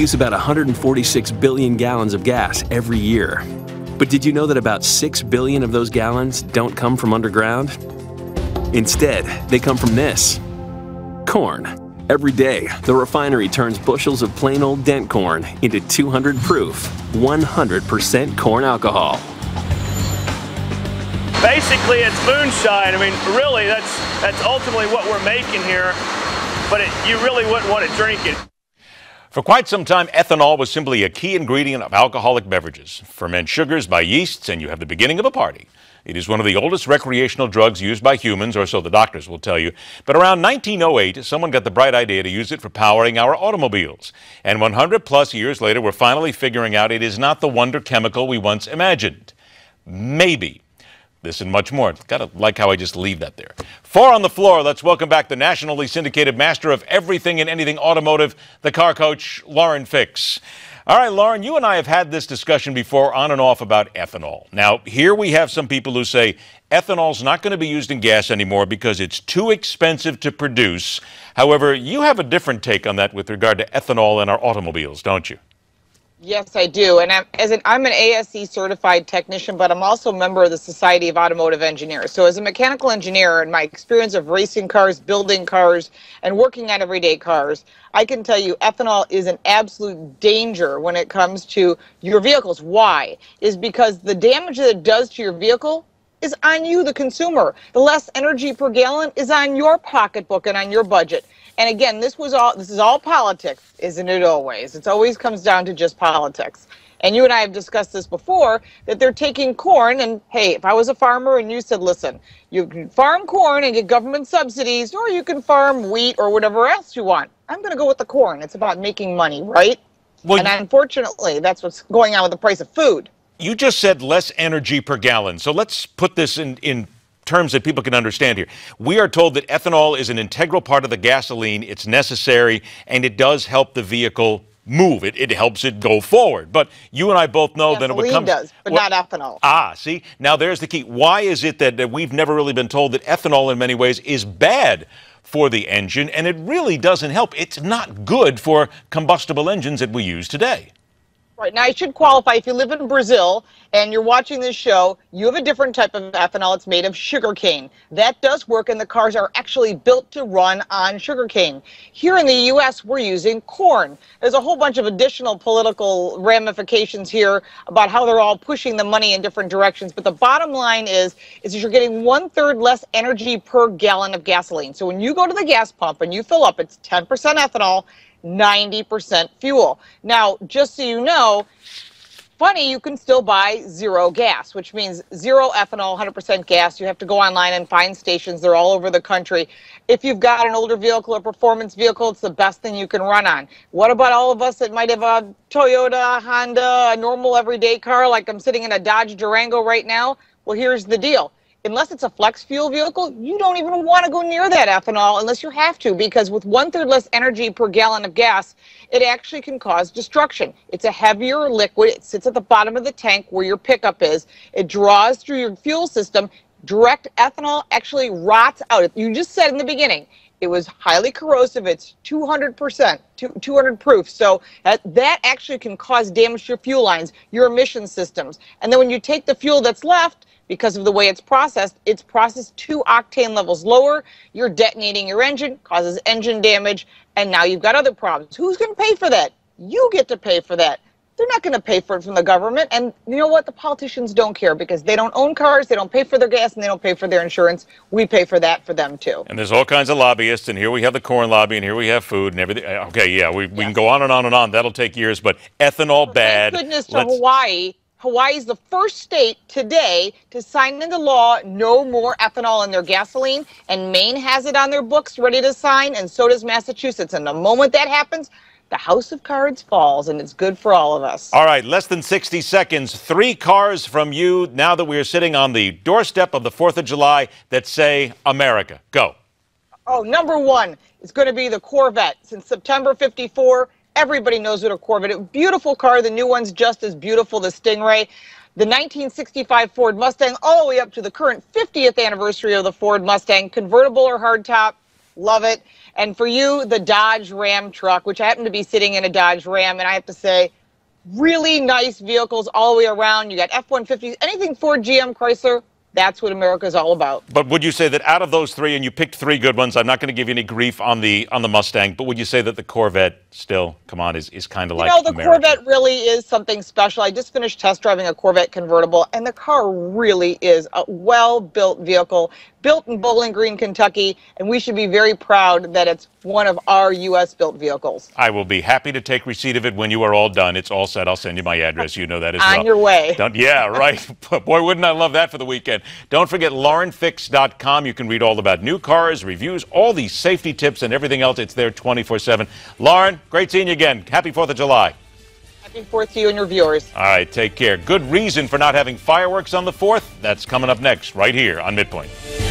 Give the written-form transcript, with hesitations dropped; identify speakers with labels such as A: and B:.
A: use about 146 billion gallons of gas every year. But did you know that about 6 billion of those gallons don't come from underground? Instead, they come from this: corn. Every day, the refinery turns bushels of plain old dent corn into 200 proof, 100% corn alcohol.
B: Basically, it's moonshine. I mean, really, that's ultimately what we're making here, but you really wouldn't want to drink it.
C: For quite some time, ethanol was simply a key ingredient of alcoholic beverages. Ferment sugars by yeasts, and you have the beginning of a party. It is one of the oldest recreational drugs used by humans, or so the doctors will tell you. But around 1908, someone got the bright idea to use it for powering our automobiles. And 100-plus years later, we're finally figuring out it is not the wonder chemical we once imagined. Maybe. This and much more. Gotta like how I just leave that there. 4 on the floor. Let's welcome back the nationally syndicated master of everything and anything automotive, the car coach, Lauren Fix. All right, Lauren, you and I have had this discussion before on and off about ethanol. Now, here we have some people who say ethanol's not going to be used in gas anymore because it's too expensive to produce. However, you have a different take on that with regard to ethanol in our automobiles, don't you?
D: Yes, I do. And I'm an ASE certified technician, but I'm also a member of the Society of Automotive Engineers. So as a mechanical engineer and my experience of racing cars, building cars, and working on everyday cars, I can tell you ethanol is an absolute danger when it comes to your vehicles. Why? Is because the damage that it does to your vehicle is on you, the consumer. The less energy per gallon is on your pocketbook and on your budget. And again, this is all politics, isn't it always? It always comes down to just politics. And you and I have discussed this before, that they're taking corn, and hey, if I was a farmer and you said, listen, you can farm corn and get government subsidies, or you can farm wheat or whatever else you want. I'm going to go with the corn. It's about making money, right? Well, and unfortunately, that's what's going on with the price of food.
C: You just said less energy per gallon. So let's put this in terms that people can understand here. We are told that ethanol is an integral part of the gasoline. It's necessary, and it does help the vehicle move. It helps it go forward. But you and I both know that it becomes...
D: does, but not ethanol.
C: Ah, see? Now there's the key. Why is it that we've never really been told that ethanol in many ways is bad for the engine, and it really doesn't help? It's not good for combustible engines that we use today.
D: Right. Now, I should qualify, if you live in Brazil and you're watching this show, you have a different type of ethanol. It's made of sugarcane. That does work, and the cars are actually built to run on sugarcane. Here in the U.S., we're using corn. There's a whole bunch of additional political ramifications here about how they're all pushing the money in different directions. But the bottom line is you're getting 1/3 less energy per gallon of gasoline. So when you go to the gas pump and you fill up, it's 10% ethanol, 90% fuel. Now, just so you know, funny, you can still buy zero gas, which means zero ethanol, 100% gas. You have to go online and find stations. They're all over the country. If you've got an older vehicle or performance vehicle, it's the best thing you can run on. What about all of us that might have a Toyota, Honda, a normal everyday car, like I'm sitting in a Dodge Durango right now? Well, here's the deal. Unless it's a flex fuel vehicle, you don't even want to go near that ethanol unless you have to, because with 1/3 less energy per gallon of gas, it actually can cause destruction. It's a heavier liquid. It sits at the bottom of the tank where your pickup is. It draws through your fuel system. Direct ethanol actually rots out. You just said in the beginning, it was highly corrosive. It's 200%, 200 proof. So that actually can cause damage to your fuel lines, your emission systems. And then when you take the fuel that's left, because of the way it's processed 2 octane levels lower. You're detonating your engine, causes engine damage, and now you've got other problems. Who's going to pay for that? You get to pay for that. They're not going to pay for it from the government. And you know what? The politicians don't care because they don't own cars, they don't pay for their gas, and they don't pay for their insurance. We pay for that for them, too.
C: And there's all kinds of lobbyists, and here we have the corn lobby, and here we have food and everything. Okay, yeah, we can go on and on and on. That'll take years, but ethanol, bad.
D: Thank goodness to Hawaii. Hawaii is the first state today to sign into law no more ethanol in their gasoline, and Maine has it on their books ready to sign, and so does Massachusetts. And the moment that happens, the house of cards falls, and it's good for all of us.
C: All right, less than 60 seconds. 3 cars from you now that we are sitting on the doorstep of the 4th of July that say America. Go.
D: Oh, number 1 is going to be the Corvette. Since September '54, everybody knows what a Corvette is. Beautiful car. The new one's just as beautiful, the Stingray. The 1965 Ford Mustang, all the way up to the current 50th anniversary of the Ford Mustang, convertible or hardtop. Love it. And for you, the Dodge Ram truck, which I happen to be sitting in a Dodge Ram, and I have to say, really nice vehicles all the way around. You got F-150s, anything Ford, GM, Chrysler. That's what America's all about.
C: But would you say that out of those three, and you picked three good ones, I'm not going to give you any grief on the Mustang, but would you say that the Corvette still, come on, is kind of like
D: the
C: America?
D: Corvette really is something special. I just finished test driving a Corvette convertible, and the car really is a well-built vehicle, built in Bowling Green, Kentucky, and we should be very proud that it's one of our U.S.-built vehicles.
C: I will be happy to take receipt of it when you are all done. It's all set. I'll send you my address. You know that as well.
D: On your way.
C: Yeah, right. Boy, wouldn't I love that for the weekend. Don't forget laurenfix.com. You can read all about new cars, reviews, all these safety tips and everything else. It's there 24/7. Lauren, great seeing you again. Happy 4th of July.
D: Happy 4th to you and your viewers.
C: All right, take care. Good reason for not having fireworks on the 4th? That's coming up next right here on MidPoint.